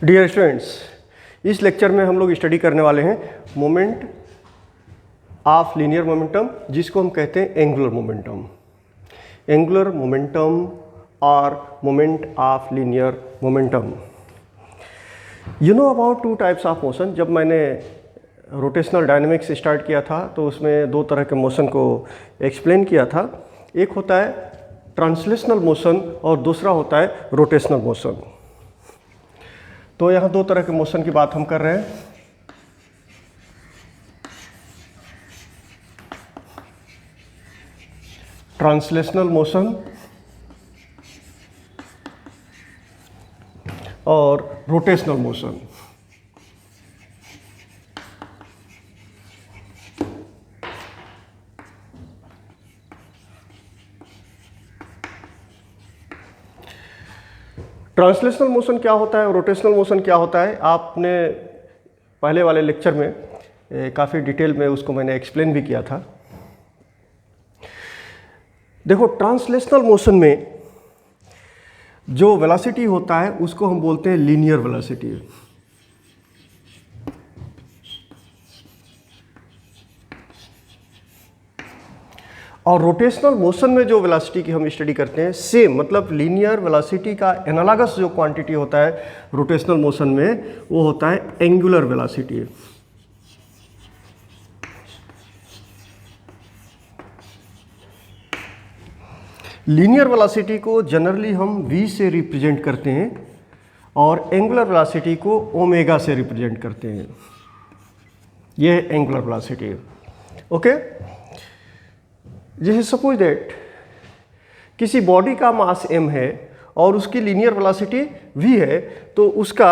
Dear students, इस lecture में हम लोग स्टडी करने वाले हैं मोमेंट ऑफ लीनियर मोमेंटम, जिसको हम कहते हैं एंगुलर मोमेंटम। एंगुलर मोमेंटम और moment of linear momentum. You know about two types of motion. जब मैंने रोटेशनल डायनेमिक्स स्टार्ट किया था तो उसमें दो तरह के मोशन को एक्सप्लेन किया था। एक होता है ट्रांसलेशनल मोशन और दूसरा होता है रोटेशनल मोशन। तो यहाँ दो तरह के मोशन की बात हम कर रहे हैं। ट्रांसलेशनल मोशन और रोटेशनल मोशन। ट्रांसलेशनल मोशन क्या होता है और रोटेशनल मोशन क्या होता है, आपने पहले वाले लेक्चर में काफ़ी डिटेल में उसको मैंने एक्सप्लेन भी किया था। देखो, ट्रांसलेशनल मोशन में जो वेलोसिटी होता है उसको हम बोलते हैं लीनियर वेलोसिटी। और रोटेशनल मोशन में जो वेलोसिटी की हम स्टडी करते हैं, सेम मतलब लीनियर वेलोसिटी का एनालॉगस जो क्वांटिटी होता है रोटेशनल मोशन में, वो होता है एंगुलर वेलोसिटी। लीनियर वेलोसिटी को जनरली हम v से रिप्रेजेंट करते हैं और एंगुलर वेलोसिटी को ओमेगा से रिप्रेजेंट करते हैं। यह है एंगुलर वेलोसिटी। ओके, जैसे सपोज दैट किसी बॉडी का मास m है और उसकी लीनियर वेलोसिटी v है, तो उसका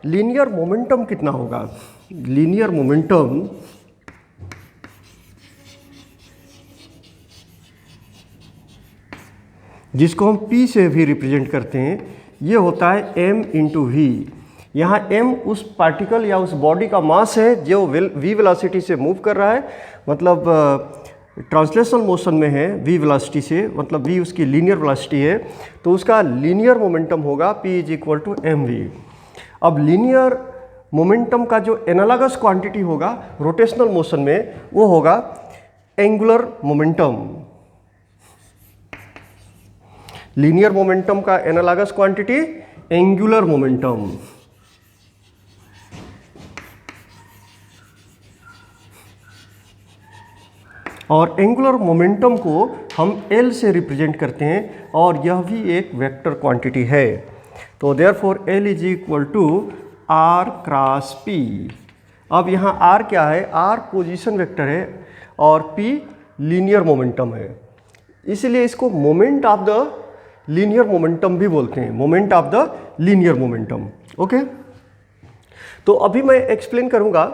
लीनियर मोमेंटम कितना होगा? लीनियर मोमेंटम जिसको हम p से भी रिप्रेजेंट करते हैं, ये होता है m इंटू वी। यहाँ m उस पार्टिकल या उस बॉडी का मास है जो v वेलोसिटी से मूव कर रहा है। मतलब ट्रांसलेशनल मोशन में है v वेलोसिटी से, मतलब v उसकी लीनियर वेलोसिटी है, तो उसका लीनियर मोमेंटम होगा p is equal to mv। अब लीनियर मोमेंटम का जो एनालॉगस क्वांटिटी होगा रोटेशनल मोशन में, वो होगा एंगुलर मोमेंटम। लीनियर मोमेंटम का एनालॉगस क्वांटिटी एंगुलर मोमेंटम। और एंगुलर मोमेंटम को हम L से रिप्रेजेंट करते हैं और यह भी एक वेक्टर क्वांटिटी है। तो therefore L is equal to R cross P। अब यहाँ R क्या है? R पोजीशन वेक्टर है और P लीनियर मोमेंटम है, इसलिए इसको moment of the linear momentum भी बोलते हैं। Moment of the linear momentum. Okay, तो अभी मैं एक्सप्लेन करूँगा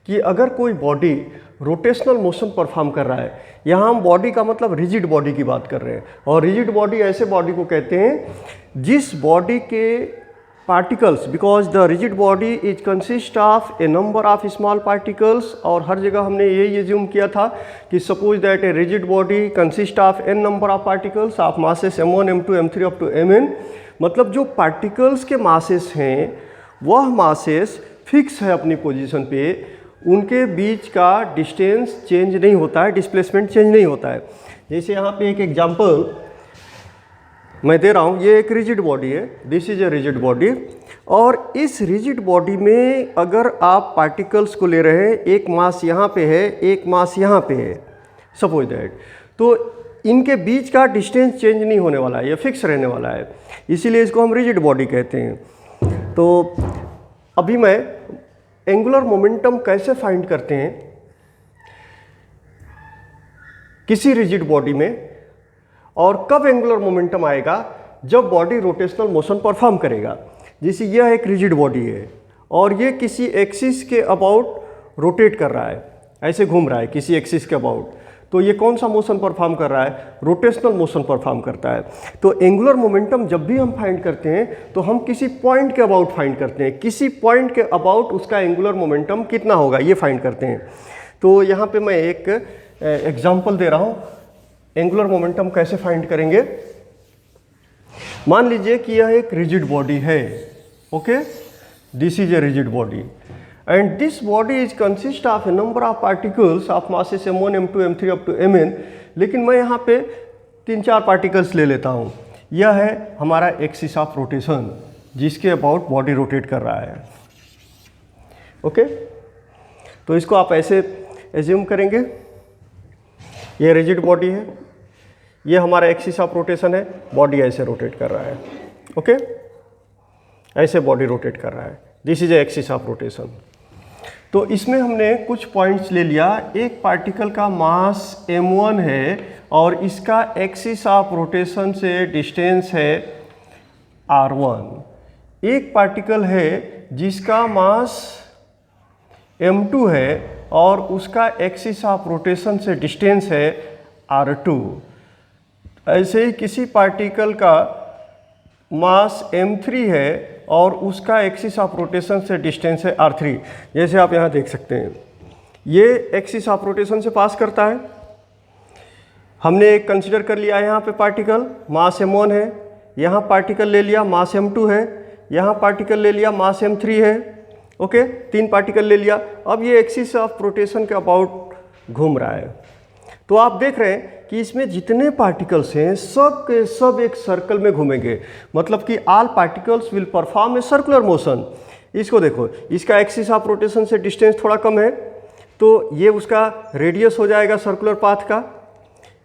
कि अगर कोई बॉडी रोटेशनल मोशन परफॉर्म कर रहा है, यहाँ हम बॉडी का मतलब रिजिड बॉडी की बात कर रहे हैं, और रिजिड बॉडी ऐसे बॉडी को कहते हैं जिस बॉडी के particles, because the rigid body is consist of a number of small particles. और हर जगह हमने यही एज्यूम किया था कि suppose that a rigid body consist of n number of particles of masses m1 m2 m3 up to mn। मतलब जो पार्टिकल्स के मासेस हैं वह मासेस फिक्स है अपनी पोजीशन पे, उनके बीच का डिस्टेंस चेंज नहीं होता है, डिस्प्लेसमेंट चेंज नहीं होता है। जैसे यहाँ पे एक एग्जांपल मैं दे रहा हूँ, ये एक रिजिड बॉडी है, this is a rigid body, और इस रिजिड बॉडी में अगर आप पार्टिकल्स को ले रहे हैं, एक मास यहाँ पे है, एक मास यहाँ पे है, सपोज दैट, तो इनके बीच का डिस्टेंस चेंज नहीं होने वाला है, ये फिक्स रहने वाला है, इसीलिए इसको हम रिजिड बॉडी कहते हैं। तो अभी मैं एंगुलर मोमेंटम कैसे फाइंड करते हैं किसी रिजिड बॉडी में, और कब एंगुलर मोमेंटम आएगा? जब बॉडी रोटेशनल मोशन परफॉर्म करेगा। जैसे यह एक रिजिड बॉडी है और ये किसी एक्सिस के अबाउट रोटेट कर रहा है, ऐसे घूम रहा है किसी एक्सिस के अबाउट, तो ये कौन सा मोशन परफॉर्म कर रहा है? रोटेशनल मोशन परफॉर्म करता है। तो एंगुलर मोमेंटम जब भी हम फाइंड करते हैं तो हम किसी पॉइंट के अबाउट फाइंड करते हैं, किसी पॉइंट के अबाउट उसका एंगुलर मोमेंटम कितना होगा ये फाइंड करते हैं। तो यहाँ पे मैं एक एग्जांपल दे रहा हूँ, एंगुलर मोमेंटम कैसे फाइंड करेंगे। मान लीजिए कि यह एक रिजिड बॉडी है, okay, This is a rigid body, and this body is consist of a number of particles of masses m1, m2, m3 up to mn. लेकिन मैं यहाँ पे 3-4 पार्टिकल्स ले लेता हूँ. यह है हमारा एक्सिस ऑफ रोटेशन जिसके अबाउट बॉडी रोटेट कर रहा है. ओके, तो इसको आप ऐसे एज्यूम करेंगे. ये रिजिड बॉडी है, ये हमारा एक्सिस ऑफ रोटेशन है, बॉडी ऐसे रोटेट कर रहा है. ओके, ऐसे बॉडी रोटेट कर रहा है. This is a axis of rotation. तो इसमें हमने कुछ पॉइंट्स ले लिया. एक पार्टिकल का मास m1 है और इसका एक्सिस ऑफ रोटेशन से डिस्टेंस है r1. एक पार्टिकल है जिसका मास m2 है और उसका एक्सिस ऑफ रोटेशन से डिस्टेंस है r2. ऐसे ही किसी पार्टिकल का मास m3 है और उसका एक्सिस ऑफ रोटेशन से डिस्टेंस है r3. जैसे आप यहाँ देख सकते हैं, ये एक्सिस ऑफ रोटेशन से पास करता है. हमने एक कंसिडर कर लिया यहाँ पे पार्टिकल मास m1 है, यहाँ पार्टिकल ले लिया मास m2 है, यहाँ पार्टिकल ले लिया मास m3 है. ओके, 3 पार्टिकल ले लिया. अब ये एक्सिस ऑफ रोटेशन के अबाउट घूम रहा है. तो आप देख रहे हैं कि इसमें जितने पार्टिकल्स हैं सब के सब एक सर्कल में घूमेंगे. मतलब कि all particles will perform a circular motion. इसको देखो, इसका एक्सिस ऑफ रोटेशन से डिस्टेंस थोड़ा कम है तो ये उसका रेडियस हो जाएगा सर्कुलर पाथ का.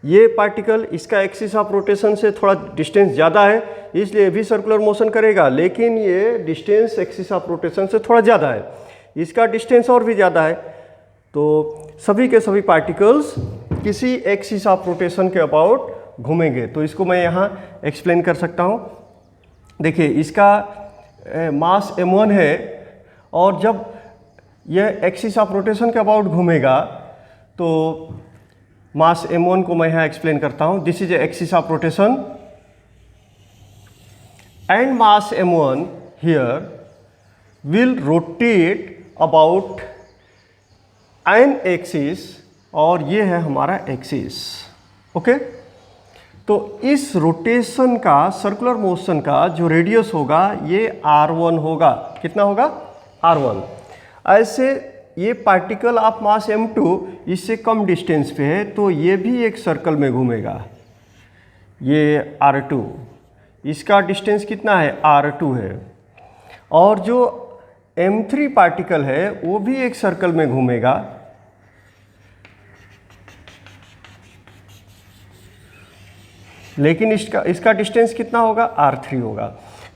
ये पार्टिकल इसका एक्सिस ऑफ रोटेशन से थोड़ा डिस्टेंस ज़्यादा है इसलिए भी सर्कुलर मोशन करेगा, लेकिन ये डिस्टेंस एक्सिस ऑफ रोटेशन से थोड़ा ज़्यादा है, इसका डिस्टेंस और भी ज़्यादा है. तो सभी के सभी पार्टिकल्स किसी एक्सिस ऑफ रोटेशन के अबाउट घूमेंगे. तो इसको मैं यहाँ एक्सप्लेन कर सकता हूँ. देखिए, इसका मास m1 है और जब यह एक्सिस ऑफ रोटेशन के अबाउट घूमेगा तो मास m1 को मैं यहाँ एक्सप्लेन करता हूँ. This is a axis of rotation and mass m1 here will rotate about an axis और ये है हमारा एक्सिस. ओके, तो इस रोटेशन का, सर्कुलर मोशन का जो रेडियस होगा ये r1 होगा. कितना होगा? r1. ऐसे ये पार्टिकल ऑफ मास m2 इससे कम डिस्टेंस पे है तो ये भी एक सर्कल में घूमेगा. ये r2, इसका डिस्टेंस कितना है? r2 है. और जो m3 पार्टिकल है वो भी एक सर्कल में घूमेगा. लेकिन इसका डिस्टेंस कितना होगा? r3 होगा.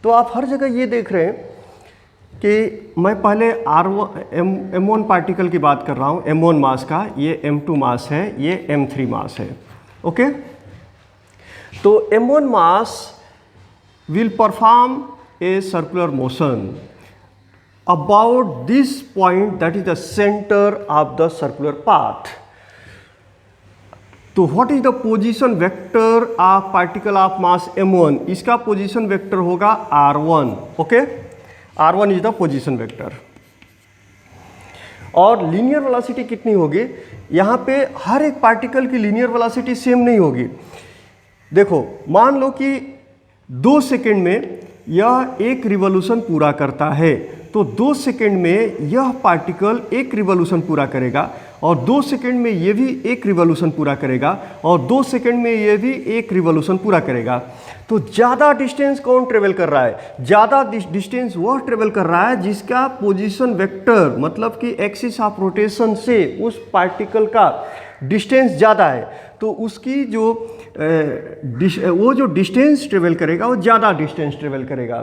तो आप हर जगह ये देख रहे हैं कि मैं पहले m1 पार्टिकल की बात कर रहा हूँ, m1 मास का, ये m2 मास है, ये m3 मास है. ओके, तो m1 mass will perform a circular motion about this point that is the centre of the circular path. तो what is the position vector of particle of mass m1? इसका position vector होगा r1. Okay, r1 is the position vector. और linear velocity कितनी होगी? यहाँ पे हर एक particle की लीनियर वेलोसिटी सेम नहीं होगी. देखो, मान लो कि 2 सेकेंड में यह एक रिवॉल्यूशन पूरा करता है तो 2 सेकेंड में यह पार्टिकल एक रिवॉल्यूशन पूरा करेगा और 2 सेकेंड में ये भी एक रिवॉल्यूशन पूरा करेगा और 2 सेकेंड में ये भी एक रिवॉल्यूशन पूरा करेगा. तो ज़्यादा डिस्टेंस कौन ट्रेवल कर रहा है? ज़्यादा डिस्टेंस वह ट्रेवल कर रहा है जिसका पोजीशन वेक्टर, मतलब कि एक्सिस ऑफ रोटेशन से उस पार्टिकल का डिस्टेंस ज़्यादा है. तो उसकी जो वो जो डिस्टेंस ट्रेवल करेगा वो ज़्यादा डिस्टेंस ट्रेवल करेगा.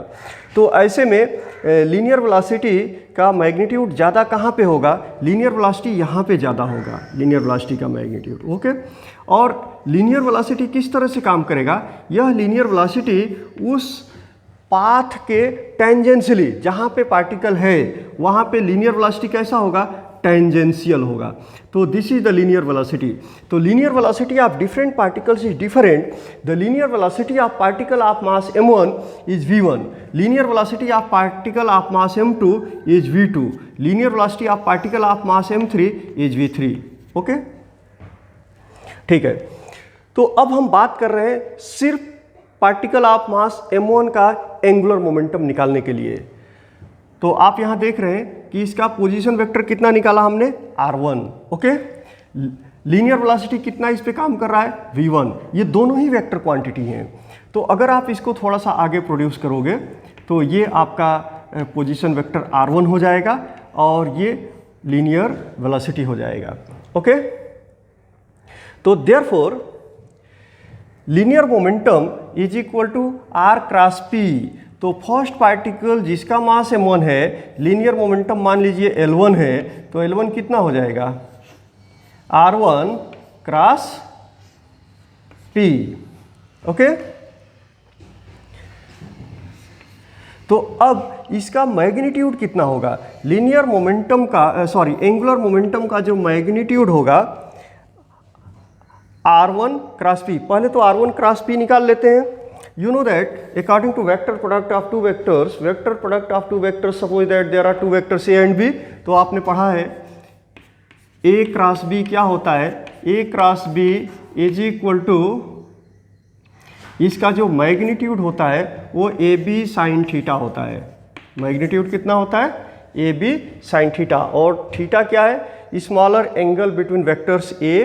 तो ऐसे में लीनियर वेलोसिटी का मैग्नीट्यूड ज़्यादा कहाँ पे होगा? लीनियर वेलोसिटी यहाँ पे ज़्यादा होगा, लीनियर वेलोसिटी का मैग्नीट्यूड. ओके, और लीनियर वेलोसिटी किस तरह से काम करेगा? यह लीनियर वेलोसिटी उस पाथ के टेंजेंशियली, जहाँ पे पार्टिकल है वहाँ पे लीनियर वेलोसिटी कैसा होगा? टेंजेंशियल होगा. तो this is the linear velocity. तो linear velocity of different particles is different. The linear velocity of particle of mass m1 is v1. Linear velocity of particle of mass m2 is v2. Linear velocity of particle of mass m3 is v3. Okay, ठीक है. तो अब हम बात कर रहे हैं सिर्फ पार्टिकल ऑफ मास m1 का एंगुलर मोमेंटम निकालने के लिए. तो आप यहाँ देख रहे हैं कि इसका पोजीशन वेक्टर कितना निकाला हमने, r1। ओके, लीनियर वेलोसिटी कितना इस पे काम कर रहा है, v1। ये दोनों ही वेक्टर क्वांटिटी हैं। तो अगर आप इसको थोड़ा सा आगे प्रोड्यूस करोगे तो ये आपका पोजीशन वेक्टर r1 हो जाएगा और ये लीनियर वेलोसिटी हो जाएगा। ओके, तो therefore linear momentum is equal to r cross p। तो फर्स्ट पार्टिकल जिसका मास m1 है, लीनियर मोमेंटम मान लीजिए L1 है, तो L1 कितना हो जाएगा, r1 क्रॉस p। ओके, तो अब इसका मैग्नीट्यूड कितना होगा, लीनियर मोमेंटम का एंगुलर मोमेंटम का जो मैग्नीट्यूड होगा r1 क्रॉस p। पहले तो r1 क्रॉस p निकाल लेते हैं। You know that according to vector product of two vectors, suppose that there are two vectors a and b। तो आपने पढ़ा है a क्रॉस b क्या होता है, a cross b is equal to, इसका जो मैग्नीट्यूड होता है वो ए बी साइन थीटा होता है। मैग्नीट्यूड कितना होता है, ए बी साइन थीटा, और थीटा क्या है, smaller angle between vectors a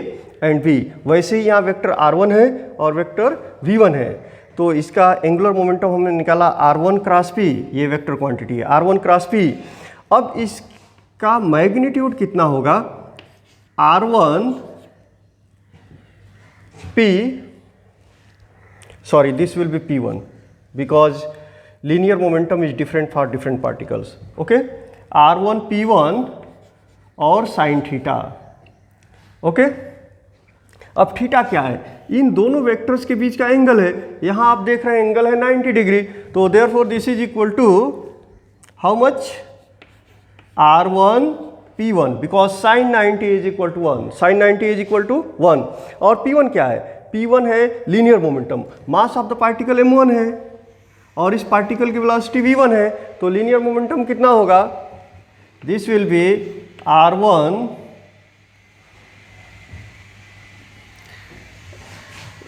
and b. वैसे ही यहाँ वेक्टर r1 है और वेक्टर v1 है, तो इसका एंगुलर मोमेंटम हमने निकाला r1 क्रॉस p, ये वेक्टर क्वांटिटी है r1 क्रॉस p। अब इसका मैग्नीट्यूड कितना होगा, r1 p, sorry this will be p1 because linear momentum is different for different particles। okay, r1 p1 और साइन थीटा। ओके, अब थीटा क्या है, इन दोनों वेक्टर्स के बीच का एंगल है। यहाँ आप देख रहे हैं एंगल है 90 डिग्री, तो therefore this is equal to how much, r1 p1 because sine 90 is equal to 1, sine 90 is equal to 1। और p1 क्या है, p1 है linear momentum, mass of the particle m1 है और इस पार्टिकल की वेलोसिटी v1 है, तो लीनियर मोमेंटम कितना होगा, this will be r1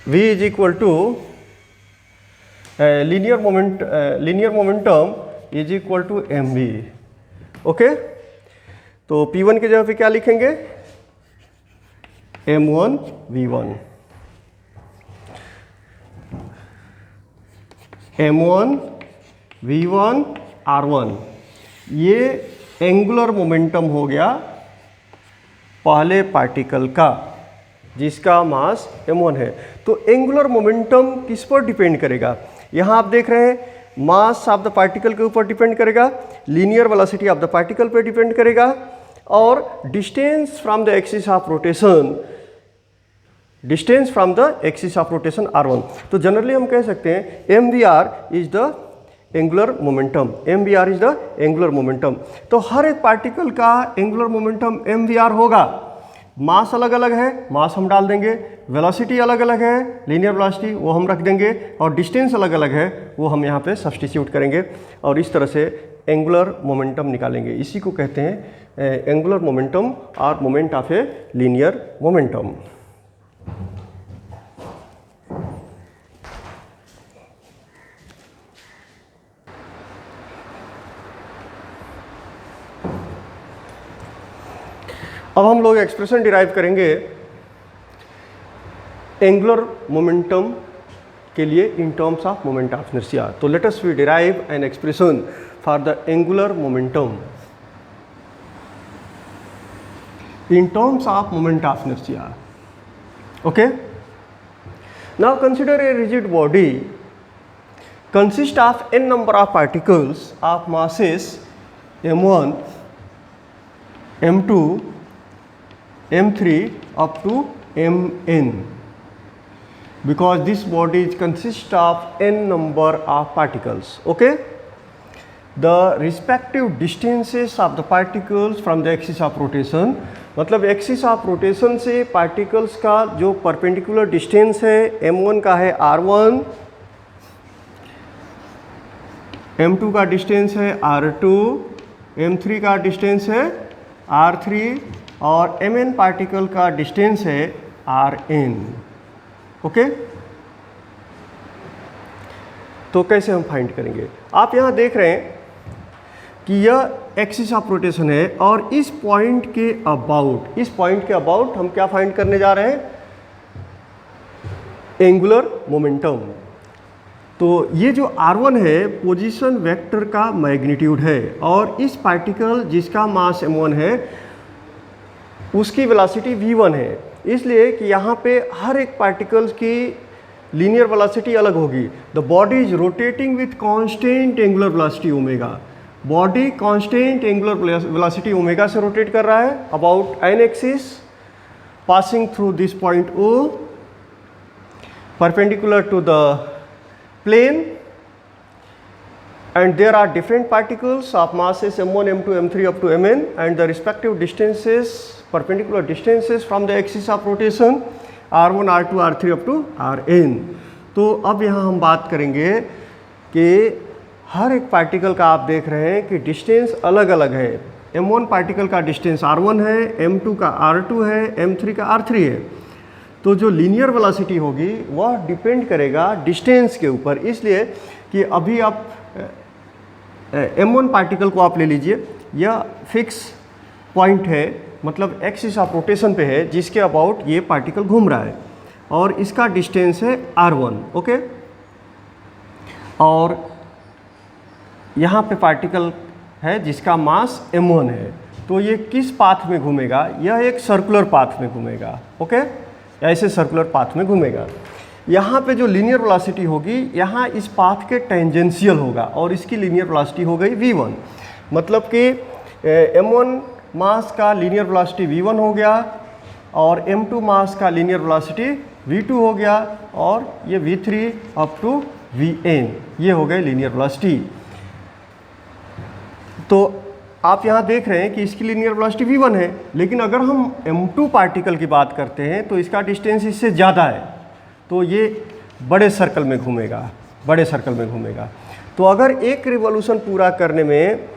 v is equal to linear momentum is equal to mv। Okay, तो p1 के जगह पे क्या लिखेंगे, m1 v1, m1 v1 r1। ये एंगुलर मोमेंटम हो गया पहले पार्टिकल का जिसका मास m1 है। तो एंगुलर मोमेंटम किस पर डिपेंड करेगा, यहाँ आप देख रहे हैं मास ऑफ द पार्टिकल के ऊपर डिपेंड करेगा, linear velocity of the particle पे डिपेंड करेगा, और distance from the axis of rotation, distance from the axis of rotation r1। तो जनरली हम कह सकते हैं mvr is the angular momentum, mvr is the angular momentum. तो हर एक पार्टिकल का एंगुलर मोमेंटम mvr होगा। मास अलग अलग है, मास हम डाल देंगे, वेलोसिटी अलग अलग है, लीनियर वेलोसिटी वो हम रख देंगे, और डिस्टेंस अलग अलग है वो हम यहाँ पे सब्स्टिट्यूट करेंगे, और इस तरह से एंगुलर मोमेंटम निकालेंगे। इसी को कहते हैं एंगुलर मोमेंटम और moment of a linear momentum. अब हम लोग एक्सप्रेशन डिराइव करेंगे एंगुलर मोमेंटम के लिए in terms of moment of inertia. तो let us we derive an expression for the angular momentum in terms of moment of inertia. Okay, now consider a rigid body consist of n number of particles of masses m1, m2, m3 up to mn, because this body consists of n number of particles. Okay, the respective distances of the particles from the axis of rotation, मतलब axis of rotation से particles का जो perpendicular distance है m1 का है r1, m2 का distance है r2, m3 का डिस्टेंस है r3 और mn पार्टिकल का डिस्टेंस है rn। ओके, तो कैसे हम फाइंड करेंगे, आप यहाँ देख रहे हैं कि यह एक्सिस ऑफ रोटेशन है और इस पॉइंट के अबाउट हम क्या फाइंड करने जा रहे हैं, एंगुलर मोमेंटम। तो ये जो r1 है पोजीशन वेक्टर का मैग्नीट्यूड है और इस पार्टिकल जिसका मास m1 है उसकी वेलोसिटी v1 है, इसलिए कि यहाँ पे हर एक पार्टिकल्स की लीनियर वेलोसिटी अलग होगी। The body is rotating with constant angular velocity omega. Body constant angular velocity omega से रोटेट कर रहा है about an axis passing through this point O perpendicular to the plane, and there are different particles of masses m1, m2, m3 up to mn and the respective distances, perpendicular distances from the axis of rotation r1, r2, r3 up to rn। तो अब यहाँ हम बात करेंगे कि हर एक particle का आप देख रहे हैं कि डिस्टेंस अलग अलग है। m1 पार्टिकल का डिस्टेंस r1 है, m2 का r2 है, m3 का r3 है। तो जो लीनियर वेलोसिटी होगी वह डिपेंड करेगा डिस्टेंस के ऊपर, इसलिए कि अभी आप m1 पार्टिकल को आप ले लीजिए, यह फिक्स पॉइंट है, मतलब एक्सिस ऑफ रोटेशन पे है जिसके अबाउट ये पार्टिकल घूम रहा है और इसका डिस्टेंस है r1, ओके। और यहाँ पे पार्टिकल है जिसका मास m1 है, तो ये किस पाथ में घूमेगा, यह एक सर्कुलर पाथ में घूमेगा, ओके, ऐसे सर्कुलर पाथ में घूमेगा। यहाँ पे जो लीनियर वेलोसिटी होगी यहाँ इस पाथ के टेंजेंशियल होगा और इसकी लीनियर वेलोसिटी हो गई v1, मतलब कि m1 मास का लीनियर वेलोसिटी v1 हो गया और m2 मास का लीनियर वेलोसिटी v2 हो गया और ये v3 अप टू vn, ये हो गए लीनियर वेलोसिटी। तो आप यहाँ देख रहे हैं कि इसकी लीनियर वेलोसिटी v1 है, लेकिन अगर हम m2 पार्टिकल की बात करते हैं तो इसका डिस्टेंस इससे ज़्यादा है, तो ये बड़े सर्कल में घूमेगा। तो अगर एक रिवॉल्यूशन पूरा करने में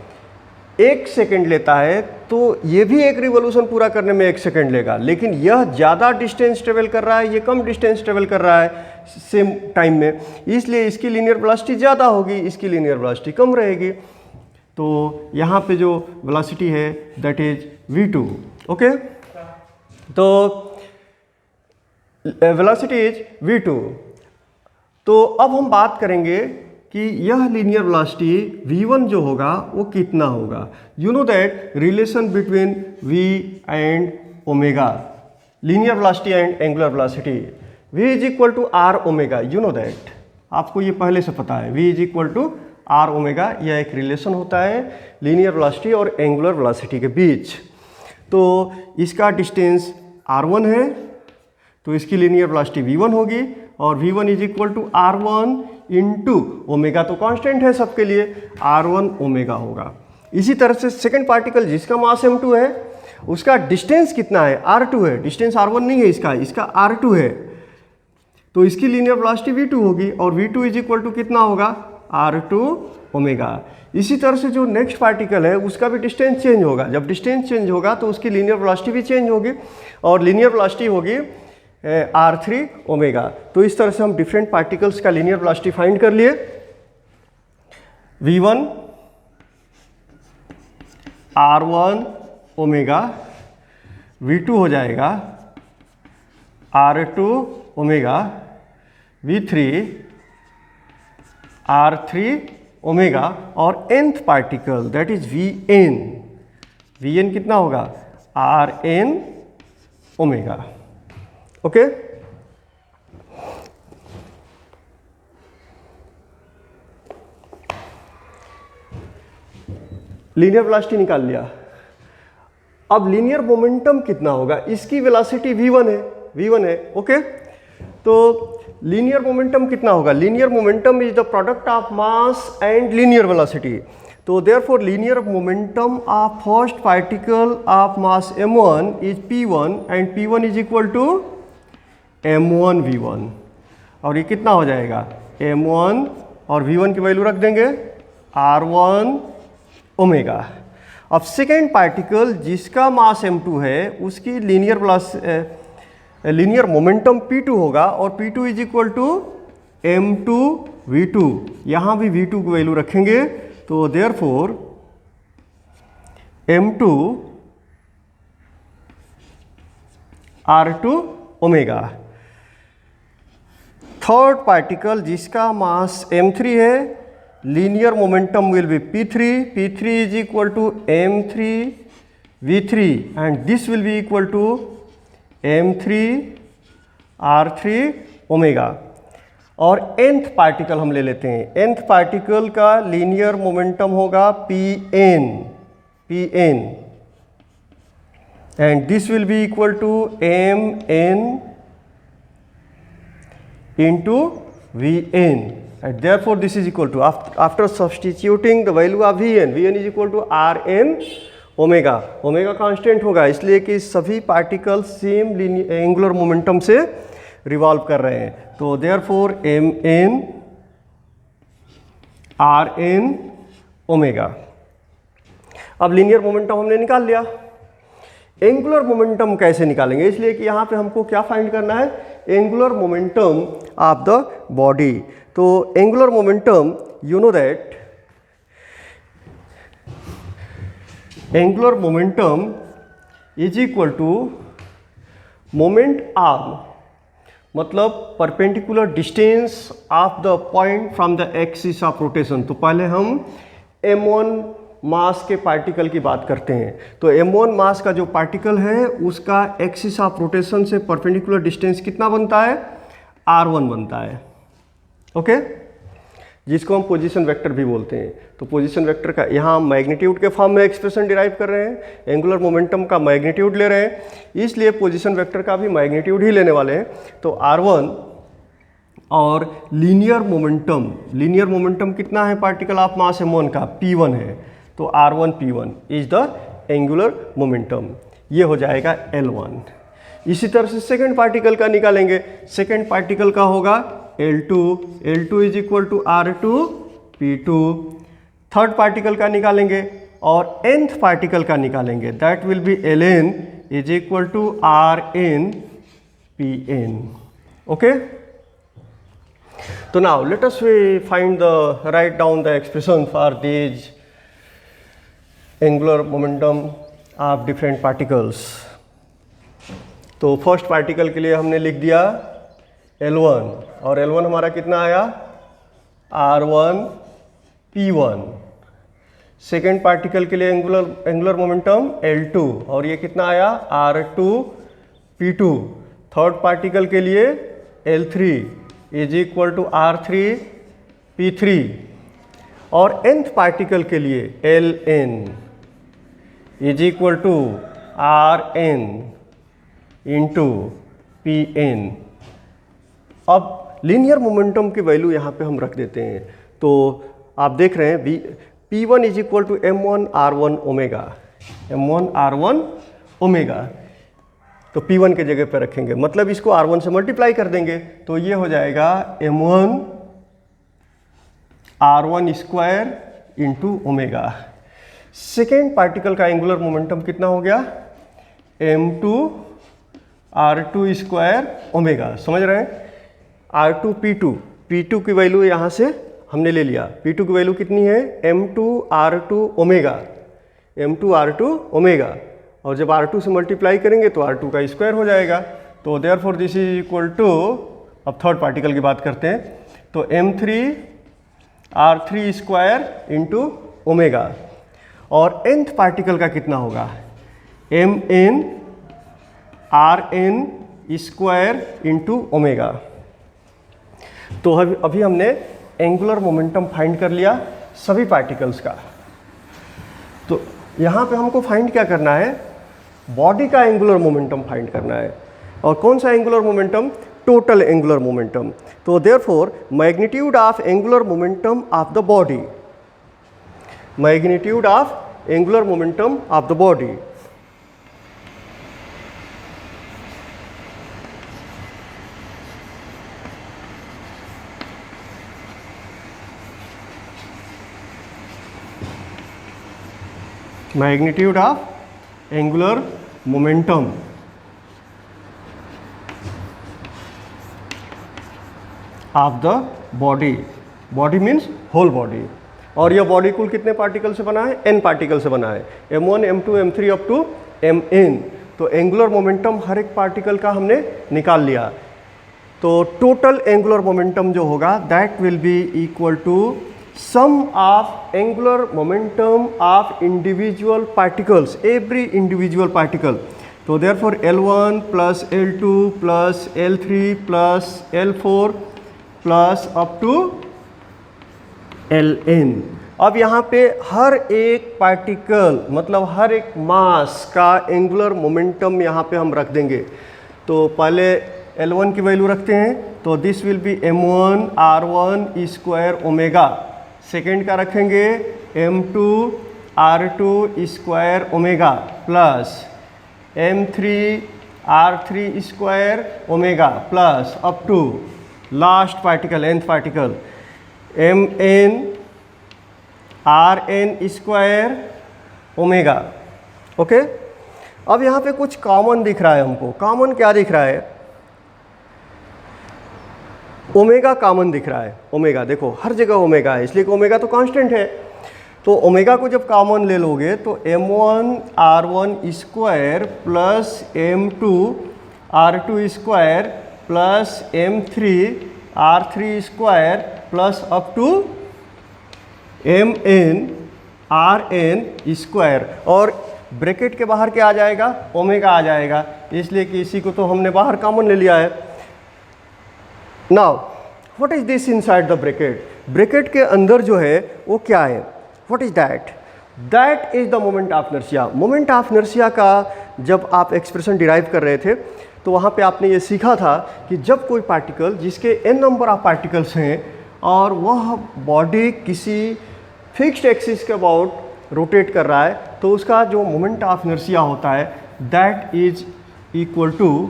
1 सेकेंड लेता है तो ये भी एक रिवॉल्यूशन पूरा करने में 1 सेकेंड लेगा, लेकिन यह ज़्यादा डिस्टेंस ट्रेवल कर रहा है, ये कम डिस्टेंस ट्रेवल कर रहा है सेम टाइम में, इसलिए इसकी लीनियर वेलोसिटी ज़्यादा होगी, इसकी लीनियर वेलोसिटी कम रहेगी। तो यहाँ पे जो वेलोसिटी है दैट इज v2, ओके। तो वेलोसिटी इज v2। तो अब हम बात करेंगे कि यह लीनियर वेलोसिटी v1 जो होगा वो कितना होगा। You know that relation between v and omega, linear velocity and angular velocity, v is equal to r omega, you know that, आपको ये पहले से पता है, v is equal to r omega, यह एक रिलेशन होता है लीनियर वेलोसिटी और एंगुलर वेलोसिटी के बीच। तो इसका डिस्टेंस r1 है तो इसकी लीनियर वेलोसिटी v1 होगी और v1 is equal to r1 into omega, तो कांस्टेंट है सबके लिए, r1 ओमेगा होगा। इसी तरह से सेकंड पार्टिकल जिसका मास m2 है उसका डिस्टेंस कितना है, r2 है, डिस्टेंस r1 नहीं है इसका r2 है, तो इसकी लीनियर वेलोसिटी v2 होगी और v2 इज इक्वल टू कितना होगा, r2 ओमेगा। इसी तरह से जो नेक्स्ट पार्टिकल है उसका भी डिस्टेंस चेंज होगा, जब डिस्टेंस चेंज होगा तो उसकी लीनियर वेलोसिटी भी चेंज होगी और लीनियर वेलोसिटी होगी r3 ओमेगा। तो इस तरह से हम डिफरेंट पार्टिकल्स का लीनियर वेलोसिटी फाइंड कर लिए। v1 r1 ओमेगा, v2 हो जाएगा r2 omega, v3 r3 omega और nth particle that is vn कितना होगा, rn omega, okay. Linear velocity निकाल लिया। अब लीनियर मोमेंटम कितना होगा, इसकी वेलोसिटी v1 है, ओके। तो लीनियर मोमेंटम कितना होगा, linear momentum is the product of mass and linear velocity. तो therefore linear momentum of first particle of mass m1 is p1 and p1 is equal to m1 v1, और ये कितना हो जाएगा, m1 और v1 की वैल्यू रख देंगे r1 ओमेगा। अब सेकेंड पार्टिकल जिसका मास m2 है उसकी लीनियर मोमेंटम p2 होगा और p2 is equal to m2 v2, यहाँ भी v2 की वैल्यू रखेंगे। तो therefore m2 r2 omega. Third particle जिसका मास m3 है, linear momentum will be p3 is equal to m3 v3 and this will be equal to m3 r3 omega. और nth particle हम ले लेते हैं। nth पार्टिकल का linear momentum होगा pn and this will be equal to mn into Vn, and therefore this is equal to, after substituting the value of Vn is equal to Rn omega. Omega constant होगा इसलिए कि सभी particle same angular momentum से revolve कर रहे हैं, तो therefore Mn Rn omega. अब लीनियर मोमेंटम हमने निकाल लिया। एंगुलर मोमेंटम कैसे निकालेंगे, इसलिए कि यहाँ पे हमको क्या फाइंड करना है, angular momentum of the body. तो angular momentum, you know that angular momentum is equal to moment arm, मतलब perpendicular distance of the point from the axis of rotation. तो पहले हम m1 मास के पार्टिकल की बात करते हैं। तो m1 मास का जो पार्टिकल है उसका एक्सिस ऑफ रोटेशन से परपेंडिकुलर डिस्टेंस कितना बनता है, r1 बनता है। ओके, जिसको हम पोजीशन वेक्टर भी बोलते हैं। तो पोजीशन वेक्टर का यहाँ हम मैग्नीट्यूड के फॉर्म में एक्सप्रेशन डिराइव कर रहे हैं, एंगुलर मोमेंटम का मैग्नीट्यूड ले रहे हैं, इसलिए पोजीशन वेक्टर का भी मैग्नीट्यूड ही लेने वाले हैं। तो r1 और लीनियर मोमेंटम कितना है पार्टिकल ऑफ मास m1 का, p1 है। तो r1 p1 is the angular momentum, ये हो जाएगा L1। इसी तरह से सेकेंड पार्टिकल का निकालेंगे। सेकेंड पार्टिकल का होगा L2 is equal to R2 P2। Third particle का निकालेंगे और nth पार्टिकल का निकालेंगे, that will be Ln is equal to Rn Pn। Okay, तो now let us find the write down the expression for these angular momentum of different particles. तो first particle के लिए हमने लिख दिया L1 और L1 हमारा कितना आया, R1 P1। सेकेंड पार्टिकल के लिए एंगुलर मोमेंटम L2 और ये कितना आया, R2 P2। थर्ड पार्टिकल के लिए L3 is equal to R3 P3 और nth पार्टिकल के लिए Ln is equal to Rn into Pn। अब लीनियर मोमेंटम की वैल्यू यहाँ पे हम रख देते हैं। तो आप देख रहे हैं P1 is equal to M1 R1 omega, M1 R1 omega. तो P1 के जगह पे रखेंगे, मतलब इसको R1 से मल्टीप्लाई कर देंगे, तो ये हो जाएगा M1 R1 square into omega. Second particle का एंगुलर मोमेंटम कितना हो गया, M2 R2 स्क्वायर ओमेगा। समझ रहे हैं, R2 P2 की वैल्यू यहाँ से हमने ले लिया। P2 की वैल्यू कितनी है, M2 R2 ओमेगा, और जब R2 से मल्टीप्लाई करेंगे तो R2 का स्क्वायर हो जाएगा। तो therefore this is equal to, अब थर्ड पार्टिकल की बात करते हैं, तो M3 R3 square into omega. और nth पार्टिकल का कितना होगा, Mn Rn square into omega. तो अभी हमने एंगुलर मोमेंटम फाइंड कर लिया सभी पार्टिकल्स का। तो यहाँ पे हमको फाइंड क्या करना है, बॉडी का एंगुलर मोमेंटम फाइंड करना है। और कौन सा angular momentum, total angular momentum. तो therefore magnitude of angular momentum of the body, magnitude of angular momentum of the body magnitude of angular momentum of the body means whole body। और यह body कुल कितने particle से बना है? n particle से बना है, m1 m2 m3 up to mn। तो एंगुलर मोमेंटम हर एक पार्टिकल का हमने निकाल लिया। तो टोटल एंगुलर मोमेंटम जो होगा that will be equal to sum of angular momentum of individual particles, every individual particle. तो therefore L1 plus L2 plus L3 plus L4 plus up to Ln। अब यहाँ पे हर एक पार्टिकल मतलब हर एक मास का एंगुलर मोमेंटम यहाँ पे हम रख देंगे। तो पहले L1 की वैल्यू रखते हैं, तो this will be m1 r1 square omega. Second का रखेंगे m2 r2 square omega plus m3 r3 square omega plus up to last particle nth particle mn rn square omega. Okay, अब यहाँ पे कुछ कॉमन दिख रहा है हमको। कॉमन क्या दिख रहा है? ओमेगा कॉमन दिख रहा है। ओमेगा देखो हर जगह ओमेगा है, इसलिए कि ओमेगा तो कांस्टेंट है। तो ओमेगा को जब कॉमन ले लोगे तो m1 r1 square plus m2 r2 square plus m3 r3 square plus up to mn rn square, और ब्रैकेट के बाहर क्या आ जाएगा? ओमेगा आ जाएगा, इसलिए कि इसी को तो हमने बाहर कॉमन ले लिया है। Now what is this inside the bracket? Bracket के अंदर जो है वो क्या है? What is that? That is the moment of inertia. Moment of inertia का जब आप एक्सप्रेशन डिराइव कर रहे थे तो वहाँ पे आपने ये सीखा था कि जब कोई पार्टिकल जिसके n नंबर ऑफ पार्टिकल्स हैं और वह बॉडी किसी फिक्स्ड एक्सिस के अबाउट रोटेट कर रहा है, तो उसका जो मोमेंट ऑफ इनर्शिया होता है that is equal to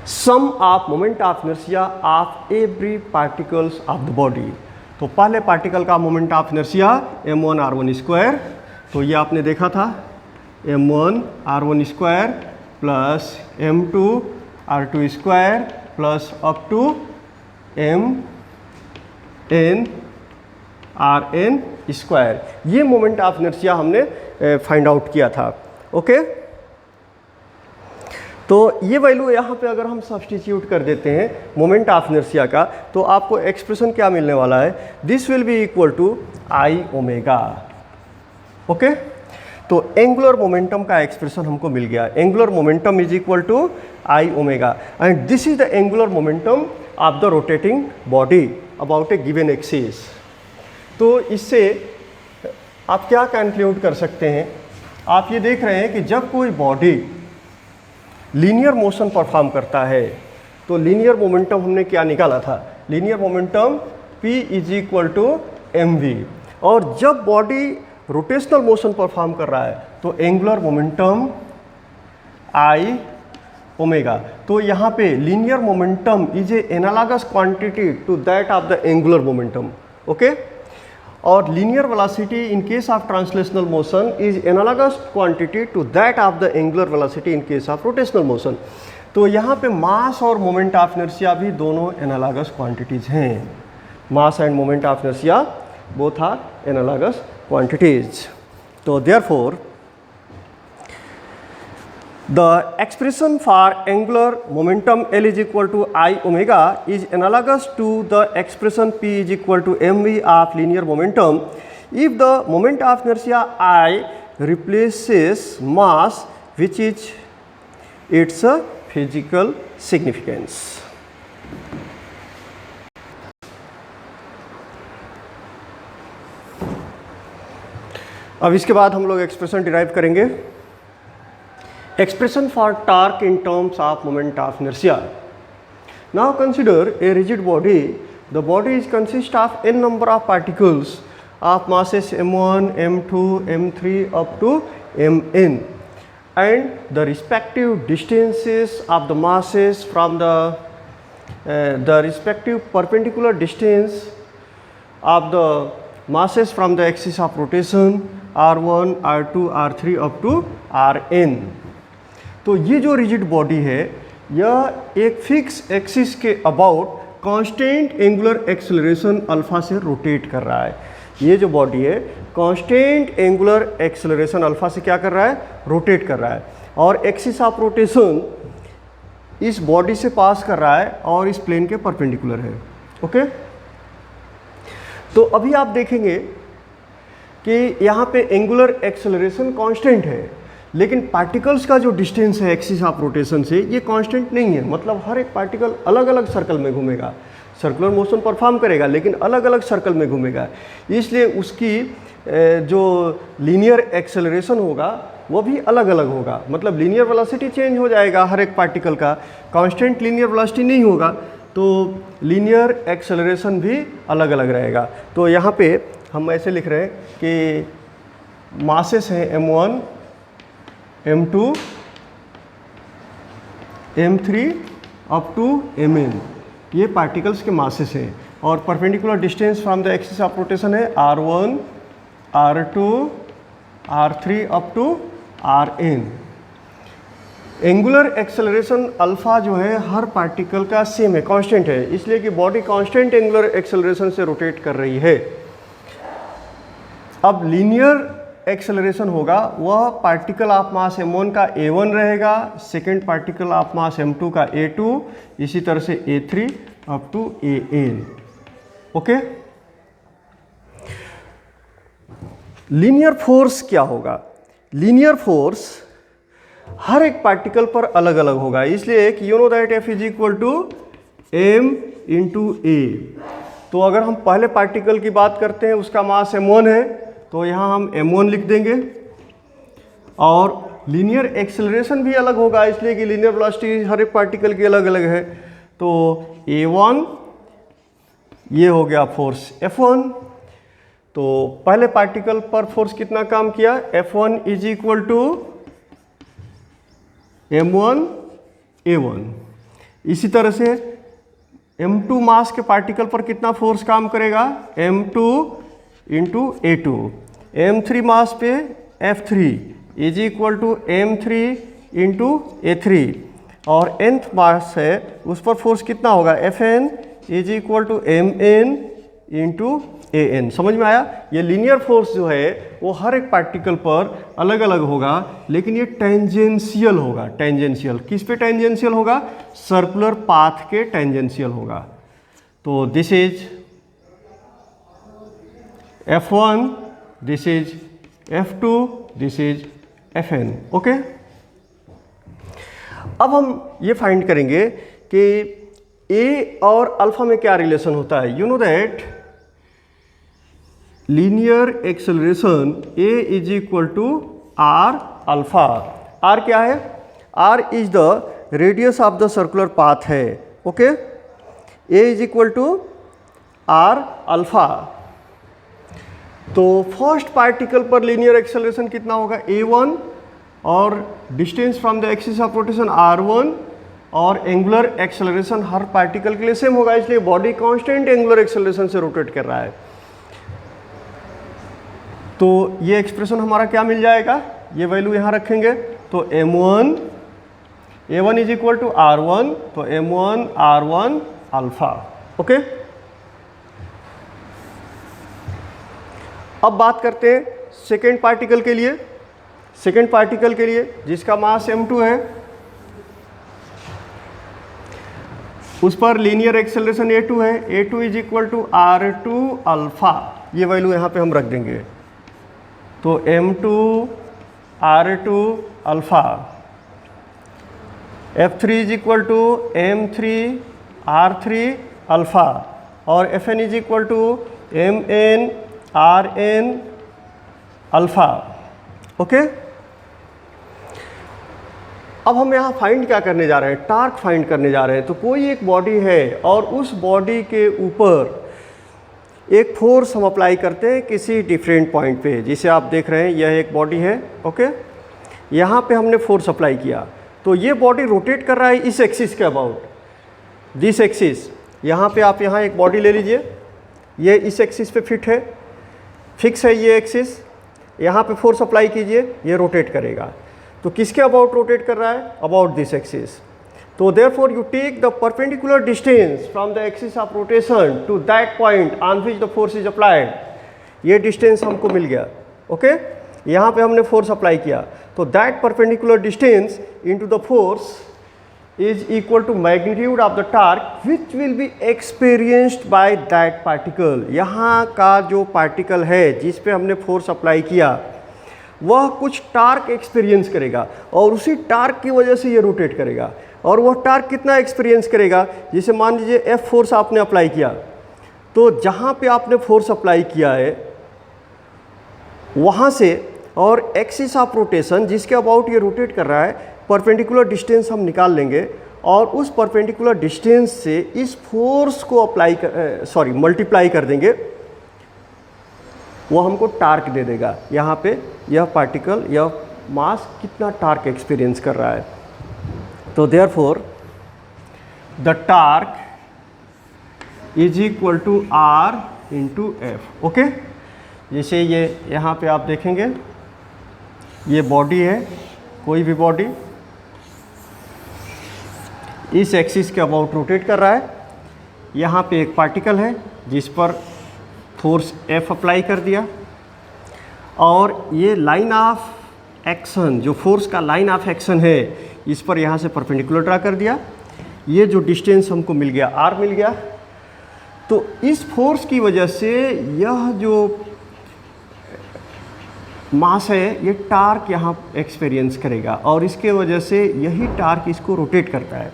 sum of moment of inertia of every particles of the body. तो पहले पार्टिकल का moment of inertia m1 r1 square, तो ये आपने देखा था m1 r1 square plus m2 r2 square plus up to mn rn square. ये moment of inertia हमने फाइंड आउट किया था। ओके, तो ये वैल्यू यहाँ पे अगर हम सब्सटीट्यूट कर देते हैं मोमेंट ऑफ इनर्शिया का, तो आपको एक्सप्रेशन क्या मिलने वाला है? This will be equal to I omega. Okay, तो एंगुलर मोमेंटम का एक्सप्रेशन हमको मिल गया। Angular momentum is equal to I omega and this is the angular momentum of the rotating body about a given axis. तो इससे आप क्या conclude कर सकते हैं? आप ये देख रहे हैं कि जब कोई बॉडी लीनियर मोशन परफॉर्म करता है तो लीनियर मोमेंटम हमने क्या निकाला था? Linear momentum P is equal to mv। और जब बॉडी रोटेशनल मोशन परफॉर्म कर रहा है तो एंगुलर मोमेंटम I ओमेगा। तो यहाँ पे linear momentum is a analogous quantity to that of the angular momentum. Okay, और linear velocity in case of translational motion is analogous quantity to that of the angular velocity in case of rotational motion। तो यहाँ पे मास और moment of inertia भी दोनों analogous quantities हैं। Mass and moment of inertia both are analogous quantities. तो therefore the expression for angular momentum L is equal to I omega is analogous to the expression P is equal to mv of linear momentum if the moment of inertia I replaces mass which is its physical significance। अब इसके बाद हम लोग expression derive करेंगे। Expression for torque in terms of moment of inertia. Now consider a rigid body. The body is consist of n number of particles of masses m1, m2, m3 up to mn, and the respective distances of the masses from the respective perpendicular distance of the masses from the axis of rotation r1, r2, r3 up to rn। तो ये जो rigid body है यह एक fix axis के about constant angular acceleration alpha से rotate कर रहा है। ये जो बॉडी है कांस्टेंट एंगुलर एक्सेलरेशन अल्फा से क्या कर रहा है, रोटेट कर रहा है, और एक्सिस ऑफ रोटेशन इस बॉडी से पास कर रहा है और इस प्लेन के परपेंडिकुलर है। ओके, तो अभी आप देखेंगे कि यहाँ पे एंगुलर एक्सेलरेशन कांस्टेंट है, लेकिन पार्टिकल्स का जो डिस्टेंस है एक्सिस ऑफ रोटेशन से ये कांस्टेंट नहीं है। मतलब हर एक पार्टिकल अलग अलग सर्कल में घूमेगा, सर्कुलर मोशन परफॉर्म करेगा लेकिन अलग अलग सर्कल में घूमेगा, इसलिए उसकी जो लीनियर एक्सेलरेशन होगा वो भी अलग अलग होगा। मतलब लीनियर वेलोसिटी चेंज हो जाएगा हर एक पार्टिकल का, कांस्टेंट लीनियर वेलोसिटी नहीं होगा, तो लीनियर एक्सेलरेशन भी अलग अलग रहेगा। तो यहाँ पे हम ऐसे लिख रहे हैं कि मासेस हैं m1, m2, m3 up to mn, ये पार्टिकल्स के मासेस हैं, और perpendicular distance from the axis of rotation है r1, r2, r3 up to rn। Angular acceleration alpha जो है हर पार्टिकल का सेम है, कांस्टेंट है, इसलिए कि बॉडी कांस्टेंट एंगुलर एक्सेलरेशन से रोटेट कर रही है। अब लीनियर एक्सेलरेशन होगा वह पार्टिकल ऑफ मास m1 का a1 रहेगा, second particle of mass m2 का a2, इसी तरह से a3 up to an। Okay, linear force क्या होगा? लीनियर फोर्स हर एक पार्टिकल पर अलग अलग होगा, इसलिए कि you know that F is equal to m into a. तो अगर हम पहले पार्टिकल की बात करते हैं उसका मास m1 है तो यहाँ हम m1 लिख देंगे, और लीनियर एक्सेलरेशन भी अलग होगा इसलिए कि लीनियर वेलोसिटी हर एक पार्टिकल की अलग अलग है। तो a1 ये हो गया फोर्स F1। तो पहले पार्टिकल पर फोर्स कितना काम किया? F1 is equal to m1 a1। इसी तरह से m2 मास के पार्टिकल पर कितना फोर्स काम करेगा? m2 into a2। m3 मास पे F3 is equal to m3 into a3, और nth मास है उस पर फोर्स कितना होगा? Fn is equal to mn into an। समझ में आया? ये लीनियर फोर्स जो है वो हर एक पार्टिकल पर अलग अलग होगा, लेकिन ये टेंजेंशियल होगा। टेंजेंशियल किस पे टेंजेंशियल होगा? सर्कुलर पाथ के टेंजेंशियल होगा। तो this is F1, this is F2, this is Fn। Okay, अब हम ये फाइंड करेंगे कि A और अल्फा में क्या रिलेशन होता है। You know that linear acceleration A is equal to r alpha. R क्या है? R is the radius of the circular path है। Okay, A is equal to r alpha. तो फर्स्ट पार्टिकल पर linear acceleration कितना होगा? a1, और distance from the axis of rotation r1, और angular acceleration हर particle के लिए सेम होगा, इसलिए बॉडी कांस्टेंट एंगुलर एक्सेलरेशन से रोटेट कर रहा है। तो ये एक्सप्रेशन हमारा क्या मिल जाएगा? ये वैल्यू यहाँ रखेंगे तो m1 a1 is equal to r1, तो m1 r1 अल्फा। ओके, अब बात करते हैं सेकेंड पार्टिकल के लिए। सेकेंड पार्टिकल के लिए जिसका मास m2 है, उस पर लीनियर एक्सेलरेशन a2 है। a2 is equal to r2 alpha, ये वैल्यू यहाँ पे हम रख देंगे। तो m2 r2 alpha. F3 is equal to m3 r3 alpha, और Fn is equal to mn rn alpha. Okay, अब हम यहाँ फाइंड क्या करने जा रहे हैं? टार्क फाइंड करने जा रहे हैं। तो कोई एक बॉडी है और उस बॉडी के ऊपर एक फोर्स हम अप्लाई करते हैं किसी डिफरेंट पॉइंट पे। जिसे आप देख रहे हैं यह एक बॉडी है। ओके, यहाँ पे हमने फोर्स अप्लाई किया तो ये बॉडी रोटेट कर रहा है इस एक्सिस के अबाउट, दिस एक्सिस। यहाँ पे आप यहाँ एक बॉडी ले लीजिए, ये इस एक्सिस पे फिट है, फिक्स है ये एक्सिस। यहाँ पे फोर्स अप्लाई कीजिए, ये रोटेट करेगा। तो किसके अबाउट रोटेट कर रहा है? About this axis. तो therefore you take the perpendicular distance from the axis of rotation to that point on which the force is applied. ये डिस्टेंस हमको मिल गया, ओके यहाँ पे हमने फोर्स अप्लाई किया, तो that perpendicular distance into the force is equal to magnitude of the torque which will be experienced by that particle. यहाँ का जो पार्टिकल है जिस पे हमने फोर्स अप्लाई किया वह कुछ टार्क एक्सपीरियंस करेगा और उसी टार्क की वजह से ये रोटेट करेगा। और वह टार्क कितना एक्सपीरियंस करेगा, जैसे मान लीजिए एफ फोर्स आपने अप्लाई किया, तो जहाँ पे आपने फोर्स अप्लाई किया है वहाँ से और एक्सिस ऑफ रोटेशन जिसके अबाउट ये रोटेट कर रहा है, परपेंडिकुलर डिस्टेंस हम निकाल लेंगे और उस परपेंडिकुलर डिस्टेंस से इस फोर्स को मल्टीप्लाई कर देंगे, वो हमको टार्क दे देगा। यहाँ पे यह पार्टिकल यह मास कितना टार्क एक्सपीरियंस कर रहा है। तो therefore the torque is equal to are into F. Okay, जैसे ये यहाँ पे आप देखेंगे ये बॉडी है, कोई भी बॉडी इस एक्सिस के अबाउट रोटेट कर रहा है। यहाँ पे एक पार्टिकल है जिस पर फोर्स एफ अप्लाई कर दिया और ये लाइन ऑफ एक्शन, जो फोर्स का लाइन ऑफ एक्शन है, इस पर यहाँ से परपेंडिकुलर ड्रा कर दिया। ये जो डिस्टेंस हमको मिल गया आर मिल गया। तो इस फोर्स की वजह से यह जो मास है ये टार्क यहाँ एक्सपीरियंस करेगा और इसके वजह से यही टार्क इसको रोटेट करता है।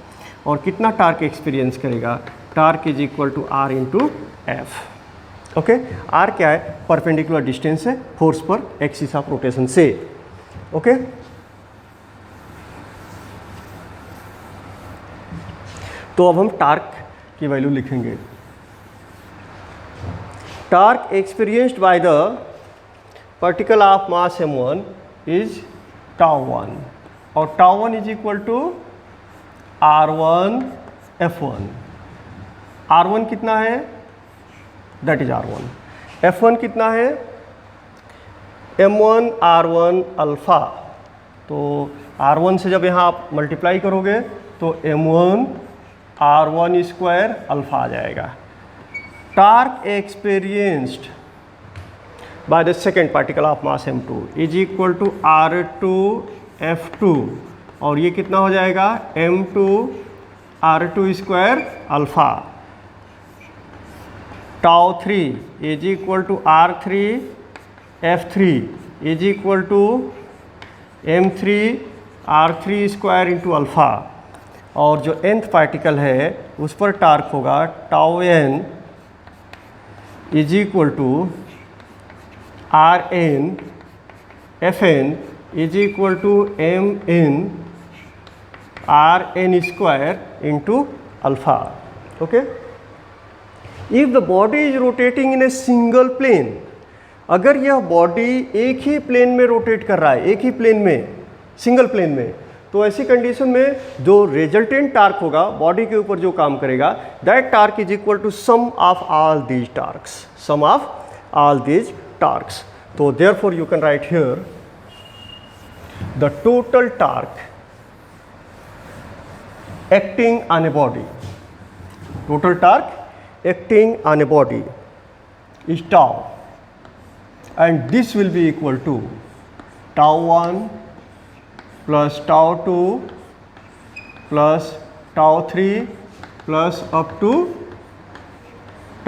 और कितना टार्क एक्सपीरियंस करेगा, torque is equal to are into F. Okay, r क्या है, परपेंडिकुलर डिस्टेंस है फोर्स पर एक्सिस ऑफ रोटेशन से। ओके, तो अब हम टार्क की वैल्यू लिखेंगे। Torque experienced by the particle of mass m1 is τ1 और τ1 is equal to r1 f1। r1 कितना है, दैट इज r1। f1 कितना है, m1 r1 अल्फ़ा। तो r1 से जब यहाँ आप मल्टीप्लाई करोगे तो m1 r1 स्क्वायर अल्फ़ा आ जाएगा। Torque experienced by the second particle of mass m2 is equal to r2 f2 और ये कितना हो जाएगा, m2 r2 square alpha. τ3 is equal to r3 f3 is equal to m3 r3 square into alpha. और जो nth particle है उस पर टार्क होगा τn is equal to Rn Fn is equal to Mn Rn square into alpha. Okay, if the body is rotating in a single plane, अगर यह body एक ही plane में रोटेट कर रहा है, एक ही प्लेन में, सिंगल प्लेन में, तो ऐसी कंडीशन में जो रिजल्टेंट टार्क होगा बॉडी के ऊपर जो काम करेगा, that torque is equal to sum of all these torques, sum of all these torques. तो therefore you can write here the total torque acting on a body, total torque acting on a body is tau and this will be equal to τ1 plus τ2 plus τ3 plus up to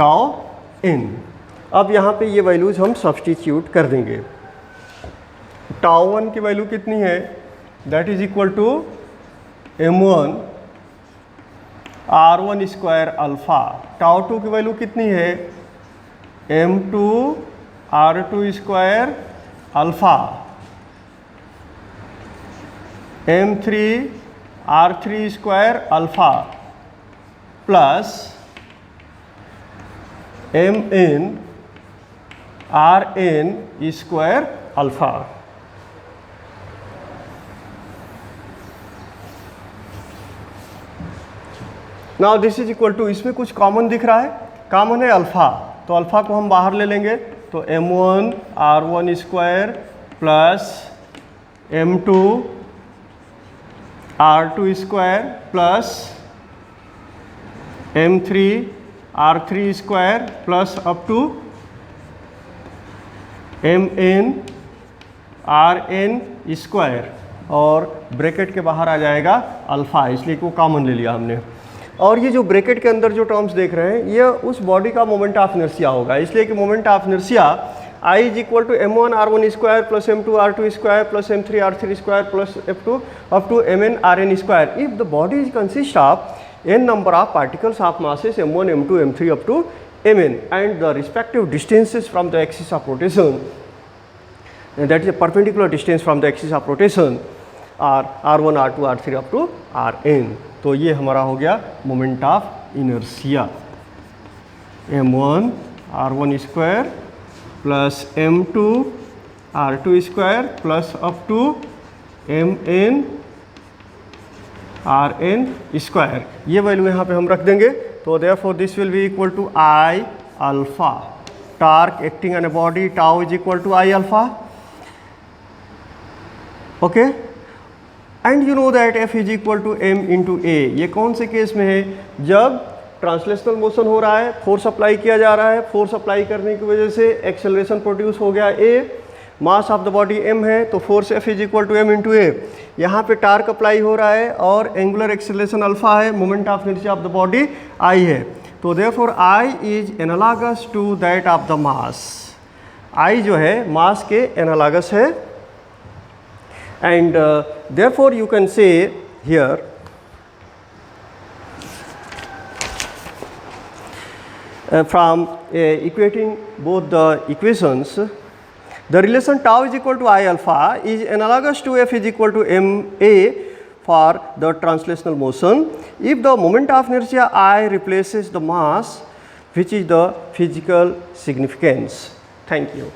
τn। अब यहाँ पे ये values हम substitute कर देंगे। τ1 की value कितनी है, that is equal to m1 r1 square alpha. τ2 की वैल्यू कितनी है, m2 r2 square alpha, m3 r3 square alpha plus mn rn square alpha. Now this is equal to, इसमें कुछ कॉमन दिख रहा है, कॉमन है अल्फ़ा, तो अल्फ़ा को हम बाहर ले लेंगे, तो m1 r1 square plus m2 r2 square plus m3 r3 square plus up to mn rn square, और ब्रैकेट के बाहर आ जाएगा अल्फ़ा, इसलिए कि वो कॉमन ले लिया हमने। और ये जो ब्रैकेट के अंदर जो टर्म्स देख रहे हैं ये उस बॉडी का मोमेंट ऑफ इनर्शिया होगा, इसलिए कि moment of inertia I is equal to m1 r1 square plus m2 r2 square plus m3 r3 square plus f2 up to mn rn square if the body is consist of n number of particles of masses m1 m2 m3 up to mn and the respective distances from the axis of rotation, that is a perpendicular distance from the axis of rotation are r1 r2 r3 up to rn। तो ये हमारा हो गया moment of inertia, m1 r1 square plus m2 r2 square plus up to mn rn square. ये value यहाँ पे हम रख देंगे, तो therefore this will be equal to I alpha, torque acting on a body tau is equal to I alpha, okay. And you know that F is equal to m into a. ये कौन से case में है? जब translational motion हो रहा है, force apply किया जा रहा है, फोर्स अप्लाई करने की वजह से एक्सेलरेशन प्रोड्यूस हो गया a, mass of the body m है, तो force F is equal to m into a. यहाँ पे टार्क अप्लाई हो रहा है और एंगुलर एक्सेलरेशन अल्फा है, moment of inertia of the body I है, तो therefore I is analogous to that of the mass. I जो है मास के एनालॉगस है, and therefore you can say here from equating both the equations, the relation tau is equal to I alpha is analogous to F is equal to ma for the translational motion if the moment of inertia I replaces the mass, which is the physical significance. Thank you.